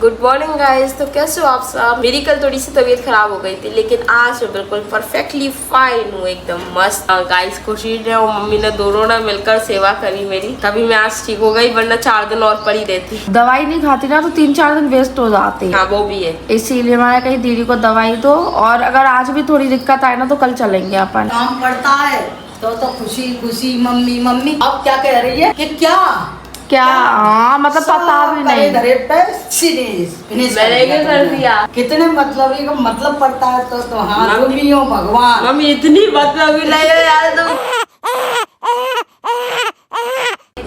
Good morning guys. तो कैसे हो आप सब। मेरी कल थोड़ी सी तबीयत खराब हो गई थी, लेकिन आज मैं बिल्कुल परफेक्टली फाइन हूँ, एकदम मस्त। गाइस खुशी ने और मम्मी ने दोनों ने मिलकर सेवा करी मेरी, तभी मैं आज ठीक हो गई, वरना 4 दिन और पड़ी रहती। दवाई नहीं खाती ना तो 3-4 दिन वेस्ट हो जाते हैं। हाँ वो भी है, इसीलिए मैंने कही दीदी को दवाई दो, और अगर आज भी थोड़ी दिक्कत आए ना तो कल चलेंगे अपन। काम पड़ता है तो खुशी खुशी मम्मी मम्मी। अब क्या कह रही है कि क्या हाँ मतलब पता भी नहीं। मैंने क्या कर दिया। कितने मतलब पड़ता है तो हाँ तुम हो भगवान। मम्मी इतनी मतलब नहीं है यार तुम।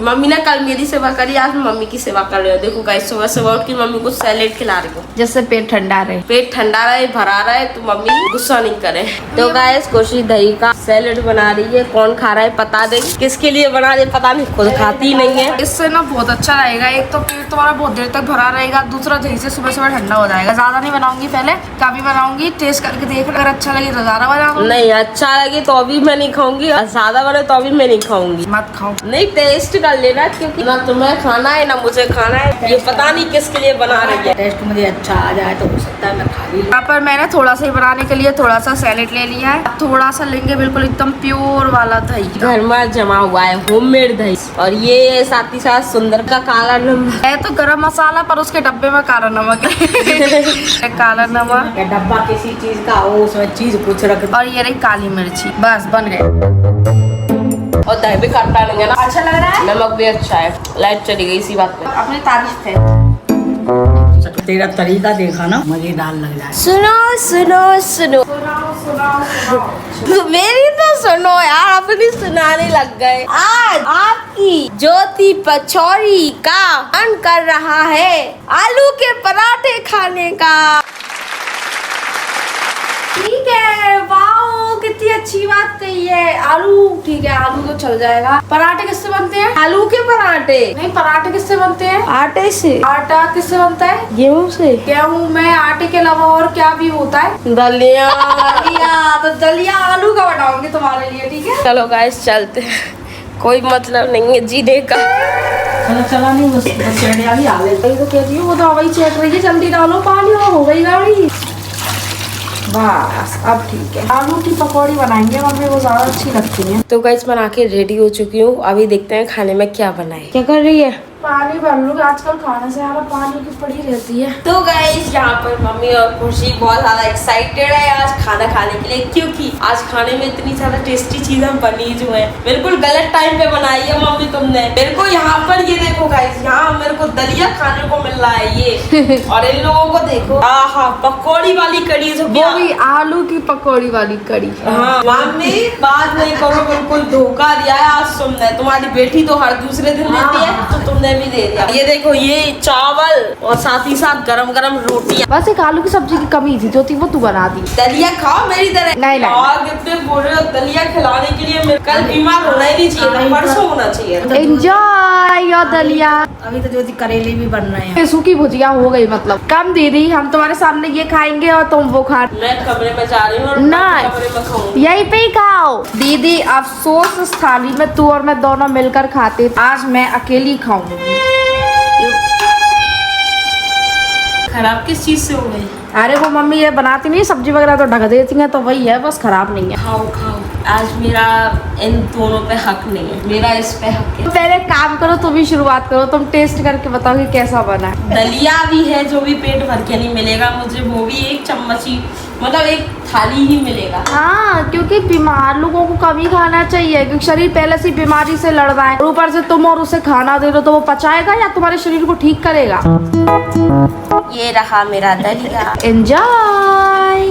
मम्मी ने कल मेरी सेवा करी, आज मैं मम्मी की सेवा कर रही हूँ। देखो गाइस, सुबह सुबह उठ के मम्मी को सैलेड खिला रही हूँ, जिससे पेट ठंडा रहे। पेट ठंडा रहे, भरा रहे, तो मम्मी गुस्सा नहीं करे। तो गाइस कोशी दही का सैलेड बना रही है। कौन खा रहा है पता नहीं, किसके लिए बना रही है पता नहीं, खुद खाती नहीं है। इससे ना बहुत अच्छा रहेगा। एक तो पेट तुम्हारा बहुत देर तक भरा रहेगा, दूसरा दही से सुबह सुबह ठंडा हो जाएगा। ज्यादा नहीं बनाऊंगी, पहले कभी बनाऊंगी, टेस्ट करके देख, अगर अच्छा लगे तो ज्यादा बनाऊंगी। नहीं अच्छा लगे तो अभी मैं नहीं खाऊंगी, और ज्यादा बने तो अभी मैं नहीं खाऊंगी। मत खाओ, नहीं टेस्ट कर लेना, क्योंकि ना तुम्हें खाना है ना मुझे खाना है। ये पता नहीं किसके लिए बना रही है। टेस्ट मुझे अच्छा आ जाए तो हो सकता है मैं खा भी लूं। यहाँ पर मैंने थोड़ा सा ही बनाने के लिए थोड़ा सा सैलेड ले लिया है। थोड़ा सा लेंगे बिल्कुल एकदम प्योर वाला दही, घर में जमा हुआ है होममेड दही, और ये साथ ही साथ सुंदर का काला नमक है तो गरम मसाला, पर उसके डब्बे में काला नमक है। काला नमक, डब्बा किसी चीज का हो उसमें चीज कुछ रख। और ये रही काली मिर्ची, बस बन गए। और दही भी खट्टा नहीं है ना, अच्छा लग रहा है, नमक भी अच्छा है। लाइट चली गई इसी बात पे। अपनी तारीफ है। तेरा तरीका देखा ना मजेदार लग जाए। सुनो सुनो सुनो, मेरी तो सुनो यार, अपनी सुनाने लग गए। आज आपकी ज्योति पचौरी का मन कर रहा है आलू के पराठे खाने का। ठीक है, वाओ कितनी अच्छी बात कही है। आलू ठीक है, आलू तो चल जाएगा। पराठे किससे बनते हैं? आलू के पराठे नहीं, पराठे किससे बनते हैं? आटे से। आटा किससे बनता है? गेहूं से। गेहूं में आटे के अलावा और क्या भी होता है? दलिया। दलिया, तो दलिया आलू का बनाऊंगी तुम्हारे लिए, ठीक है? चलो गाइस चलते हैं, कोई मतलब नहीं है जीने का। चला नहीं बस चढ़ने वाली आ गई। वही तो कह रही हूँ, वो तो हवाई चेक रही है, जल्दी डालो पानी और हो गई गाड़ी। बस अब ठीक है। आलू की पकौड़ी बनाएंगे मम्मी, वो ज्यादा अच्छी लगती है। तो गाइस बना के रेडी हो चुकी हूँ, अभी देखते हैं खाने में क्या बनाए। क्या कर रही है? पानी भर लूँ, आजकल खाने से यार पानी की पड़ी रहती है। तो गाइस यहाँ पर मम्मी और खुशी बहुत ज्यादा एक्साइटेड है आज खाना खाने के लिए, क्योंकि आज खाने में इतनी ज्यादा टेस्टी चीजें बनी जो है, बिल्कुल गलत टाइम पे बनाई है मम्मी तुमने। मेरे को यहाँ पर ये देखो गाइस, यहाँ मेरे को दलिया खाने को मिल रहा है ये, और इन लोगों को देखो आहा पकौड़ी वाली कड़ी, जो वो भी आलू की पकौड़ी वाली कड़ी। हाँ मम्मी बात नहीं करो, बिल्कुल धोखा दिया है आज तुमने। तुम्हारी बेटी तो हर दूसरे दिन देती है, तो तुमने भी दे दिया। ये देखो ये चावल और साथ ही साथ गरम गरम रोटियां। बस एक आलू की सब्जी की कमी थी, जो थी वो तू बना दी। दलिया खाओ मेरी तरह। नहीं। और कितने बोल रहे हो दलिया खिलाने के लिए, कल बीमार होना ही नहीं चाहिए, परसों होना चाहिए। एंजॉय योर दलिया। अभी तो जो करेले भी बन रहे हैं। सूखी भुजिया हो गई मतलब। कम दीदी, हम तुम्हारे सामने ये खाएंगे और तुम वो खा। मैं कमरे में जा रही हूँ और नहीं, कमरे में खाऊंगी। यही पे ही खाओ दीदी। अफसोस इस थाली में तू और मैं दोनों मिलकर खाते, आज मैं अकेली खाऊंगी। खराब किस चीज से हो गई? अरे वो मम्मी ये बनाती नहीं, सब्जी वगैरह तो ढक देती हैं, तो वही है, बस खराब नहीं है। खाओ खाओ, आज मेरा इन दोनों पे हक नहीं है, मेरा इस पे हक है। पहले काम करो, तुम ही शुरुआत करो, तुम टेस्ट करके बताओ कि कैसा बना है। दलिया भी है जो भी पेट भर के नहीं मिलेगा मुझे, वो भी एक चम्मच ही, मतलब एक थाली ही मिलेगा। हाँ, क्योंकि बीमार लोगों को कम ही खाना चाहिए, क्योंकि शरीर पहले से बीमारी से लड़ रहा है, और ऊपर से तुम और उसे खाना दे दो तो वो पचाएगा या तुम्हारे शरीर को ठीक करेगा। ये रहा मेरा दलिया। एंजॉय।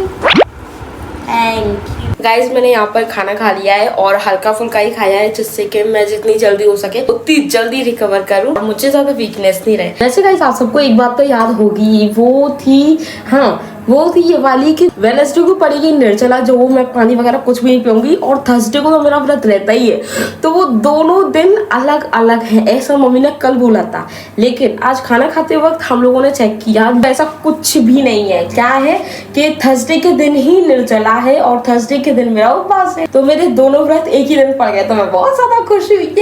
Thank you guys. मैंने यहाँ पर खाना खा लिया है, और हल्का फुल्का ही खाया है, जिससे कि मैं जितनी जल्दी हो सके उतनी जल्दी रिकवर करूँ और मुझे ज्यादा वीकनेस नहीं रहे। वैसे गाइस आप सबको एक बात तो याद होगी, वो थी हाँ वो थी ये वाली कि वेडनेसडे को पड़ेगी निर्जला, जो वो मैं पानी वगैरह कुछ भी नहीं पीऊंगी, और थर्सडे को तो मेरा व्रत रहता ही है। तो वो दोनों दिन अलग अलग है, ऐसा मम्मी ने कल बोला था। लेकिन आज खाना खाते वक्त हम लोगों ने चेक किया, वैसा कुछ भी नहीं है। क्या है कि थर्सडे के दिन ही निर्जला है और थर्सडे के दिन मेरा उपवास है, तो मेरे दोनों व्रत एक ही दिन पड़ गए। तो मैं बहुत ज्यादा खुश हुई।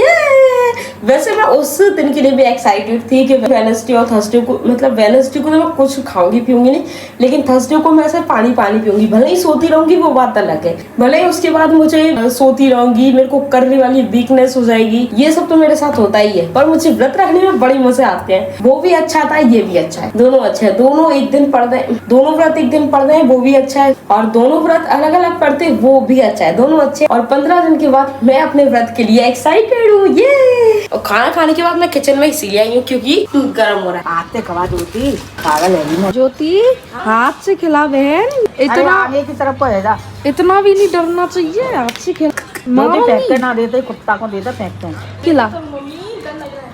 वैसे मैं उस दिन के लिए भी एक्साइटेड थी कि वेडनेसडे और थर्सडे को, मतलब वेडनेसडे को तो मैं कुछ खाऊंगी पीऊंगी नहीं, लेकिन थर्सडे को मैं ऐसे पानी पीऊंगी। भले ही सोती रहूंगी वो बात अलग है, भले ही उसके बाद मुझे सोती रहूंगी, मेरे को करने वाली वीकनेस हो जाएगी, ये सब तो मेरे साथ होता ही है। पर मुझे व्रत रखने में बड़ी मजे आते हैं। वो भी अच्छा था, ये भी अच्छा है, दोनों अच्छे हैं। दोनों एक दिन पढ़ रहे, दोनों व्रत एक दिन पढ़ रहे हैं, वो भी अच्छा है। और दोनों व्रत अलग अलग पढ़ते हैं, वो भी अच्छा है, दोनों अच्छे। और 15 दिन के बाद मैं अपने व्रत के लिए एक्साइटेड हूँ। ये और खाना खाने के बाद मैं किचन में इसीलिए आई हूँ क्योंकि गर्म हो रहा है। आते कवा ज्योति पागल है ज्योति हाथ से खिला बहन, इतना आगे की तरफ है जा। इतना भी नहीं डरना चाहिए, हाथ से खिला। मोदी फेंक के ना देते, कुत्ता को देता फेंकते हैं। खिला,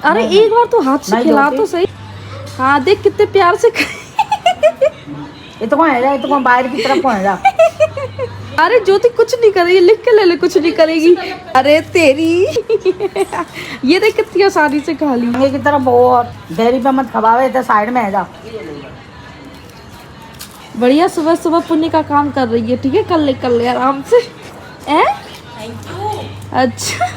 अरे एक बार तो हाथ से खिला तो सही। हाँ देख कितने प्यार से ये तो कौन है, ये तो कौन बाहर की तरफ कौन है। अरे ज्योति कुछ नहीं करेगी, लिख के ले ले, कुछ नहीं करेगी। अरे तेरी ये देख कितनी आसानी से खा ली। आगे की तरफ वो डेयरी पे मत खवावे, तो साइड में है जा। बढ़िया सुबह सुबह पुण्य का काम कर रही है। ठीक है, कर ले आराम से। Thank you. अच्छा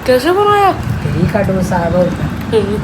कैसे बनाया? दही का डोसा बोलता,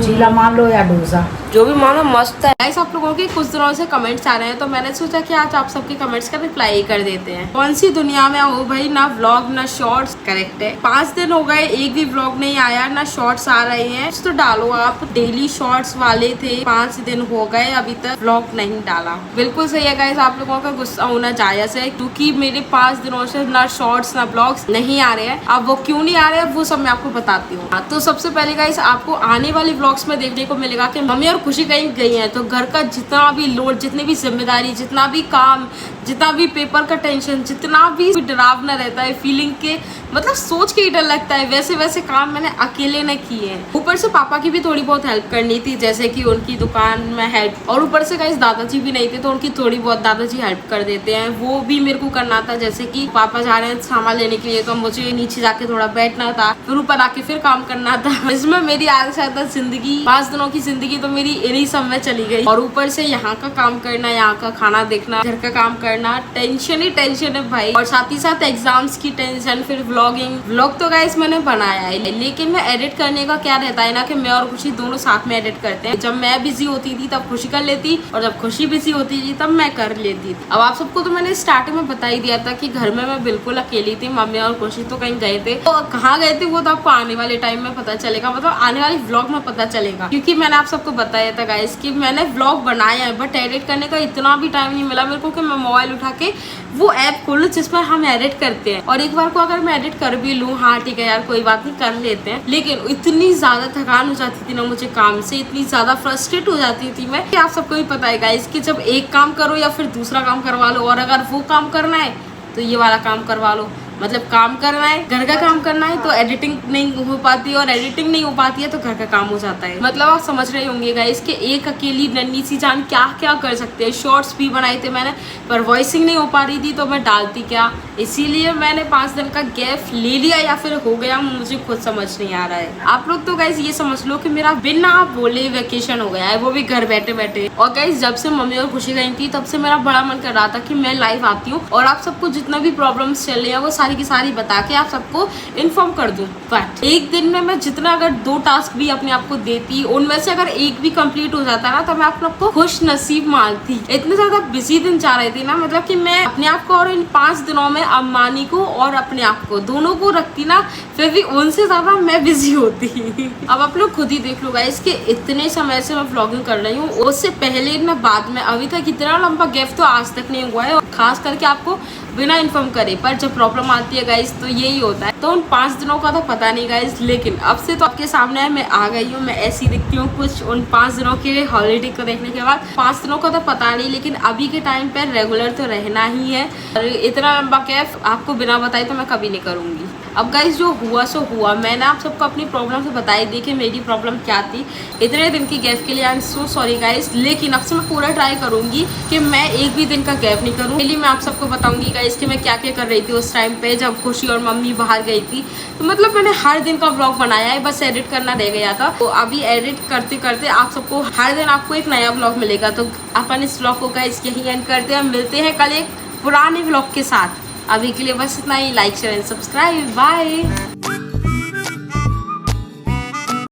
चीला मान लो या डोसा, जो भी मानो मस्त है। गाइस आप लोगों के कुछ दिनों से कमेंट्स आ रहे हैं, तो मैंने सोचा कि आज आप सबके कमेंट्स का रिप्लाई कर देते हैं। कौन सी दुनिया में हो भाई, ना व्लॉग ना शॉर्ट्स। करेक्ट है, 5 दिन हो गए, एक भी व्लॉग नहीं आया, ना शॉर्ट्स आ रहे हैं। तो डालो आप, डेली शॉर्ट्स वाले थे, 5 दिन हो गए अभी तक व्लॉग नहीं डाला। बिल्कुल सही है गाइस, आप लोगों का गुस्सा होना जायज है, क्योंकि मेरे 5 दिनों से ना शॉर्ट्स ना ब्लॉग्स नहीं आ रहे हैं। अब वो क्यों नहीं आ रहे हैं वो सब मैं आपको बताती हूँ। तो सबसे पहले गाइस आपको आने वाली व्लॉग्स में देखने को मिलेगा कि मम्मी और खुशी कहीं गई है, तो घर का जितना भी लोड, जितनी भी जिम्मेदारी, जितना भी काम, जितना भी पेपर का टेंशन, जितना भी डरावना रहता है फीलिंग के, मतलब सोच के ही डर लगता है, वैसे वैसे काम मैंने अकेले ने किए हैं। ऊपर से पापा की भी थोड़ी बहुत हेल्प करनी थी, जैसे कि उनकी दुकान में हेल्प, और ऊपर से गाइस दादाजी भी नहीं थे, तो उनकी थोड़ी बहुत दादाजी हेल्प कर देते हैं, वो भी मेरे को करना था। जैसे कि पापा जा रहे हैं सामान लेने के लिए, तो मुझे नीचे जाके थोड़ा बैठना था, फिर ऊपर आके फिर काम करना था। इसमें मेरी आगे से ज्यादा जिंदगी, 5 दिनों की जिंदगी तो मेरी इन्हीं सब में चली गई। और ऊपर से यहाँ का काम करना, यहाँ का खाना देखना, घर का काम करना, टेंशन ही टेंशन है भाई। और साथ ही साथ एग्जाम्स की टेंशन, फिर व्लॉग तो गाइस मैंने बनाया है, लेकिन मैं एडिट करने का क्या रहता है ना कि मैं और खुशी दोनों साथ में एडिट करते हैं। जब मैं बिजी होती थी तब खुशी कर लेती, और जब खुशी बिजी होती थी तब मैं कर लेती थी। अब आप सबको तो मैंने स्टार्टिंग में बता ही दिया था कि घर में मैं बिल्कुल अकेली थी, मम्मी और खुशी तो कहीं गए थे। तो कहाँ गए थे वो तो आपको आने वाले टाइम में पता चलेगा, मतलब आने वाली व्लॉग में पता चलेगा, क्योंकि मैंने आप सबको बताया था गाइस कि मैंने व्लॉग बनाया है, बट एडिट करने का इतना भी टाइम नहीं मिला मेरे को कि मैं मोबाइल उठा के वो ऐप खोलूं जिसमें हम एडिट करते हैं। और एक बार को अगर मैं एडिट कर भी लूँ, हाँ ठीक है यार कोई बात नहीं कर लेते हैं, लेकिन इतनी ज्यादा थकान हो जाती थी ना मुझे काम से, इतनी ज्यादा फ्रस्ट्रेट हो जाती थी मैं, कि आप सबको भी पता है गाइस कि जब एक काम करो या फिर दूसरा काम करवा लो, और अगर वो काम करना है तो ये वाला काम करवा लो, मतलब काम करना है, घर का काम करना है, तो एडिटिंग नहीं हो पाती, और एडिटिंग नहीं हो पाती है तो घर का काम हो जाता है। मतलब आप समझ रहे होंगे गाइस कि एक अकेली नन्ही सी जान क्या क्या कर सकते हैं। शॉर्ट्स भी बनाए थे मैंने, पर वॉइसिंग नहीं हो पा रही थी, तो मैं डालती क्या, इसीलिए मैंने 5 दिन का गैप ले लिया, या फिर हो गया मुझे खुद समझ नहीं आ रहा है। आप लोग तो गाइस ये समझ लो कि मेरा बिना बोले वेकेशन हो गया है, वो भी घर बैठे बैठे। और गाइस जब से मम्मी और खुशी गई थी तब से मेरा बड़ा मन कर रहा था कि मैं लाइव आती हूँ और आप सबको जितना भी प्रॉब्लम्स चल रही है वो सारी की सारी बता के आप सबको इन्फॉर्म कर दूं। बट एक दिन में मैं जितना अगर 2 टास्क भी अपने आप को देती, उनमें से अगर एक भी कंप्लीट हो जाता ना, तो मैं अपने आप को खुश नसीब मानती। इतने ज्यादा बिजी दिन जा रहे थे ना, मतलब कि मैं अपने आप को और इन 5 दिनों में अम्मानी को और अपने आप को दोनों को रखती ना, फिर भी उनसे ज्यादा मैं बिजी होती। अब आप लोग खुद ही देख लो गाइस कि इतने समय से मैं व्लॉगिंग कर रही हूँ, उससे पहले ना बाद में, अभी तक इतना लंबा गैप तो आज तक नहीं हुआ है। और खास करके आपको बिना इन्फॉर्म करे, पर जब प्रॉब्लम आती है गाइस तो यही होता है। तो उन 5 दिनों का तो पता नहीं गाइस, लेकिन अब से तो आपके सामने है, मैं आ गई हूँ, मैं ऐसी दिखती हूँ कुछ उन 5 दिनों के हॉलीडे को देखने के बाद। 5 दिनों का तो पता नहीं, लेकिन अभी के टाइम पर रेगुलर तो रहना ही है, और इतना लंबा कैफ आपको बिना बताए तो मैं कभी नहीं करूँगी। अब गाइस जो हुआ सो हुआ, मैंने आप सबको अपनी प्रॉब्लम से बताई दी कि मेरी प्रॉब्लम क्या थी इतने दिन की गैप के लिए। I am so sorry guys, लेकिन अब से मैं पूरा ट्राई करूंगी कि मैं एक भी दिन का गैप नहीं करूँ। पहले मैं आप सबको बताऊंगी गाइस कि मैं क्या क्या कर रही थी उस टाइम पे जब खुशी और मम्मी बाहर गई थी। तो मतलब मैंने हर दिन का व्लॉग बनाया है, बस एडिट करना रह गया था। तो अभी एडिट करते करते आप सबको हर दिन आपको एक नया व्लॉग मिलेगा। तो अपन इस व्लॉग को गाइस यही एंड करते हैं, मिलते हैं कल एक पुराने व्लॉग के साथ। अभी के लिए बस इतना ही। Like share and subscribe, bye.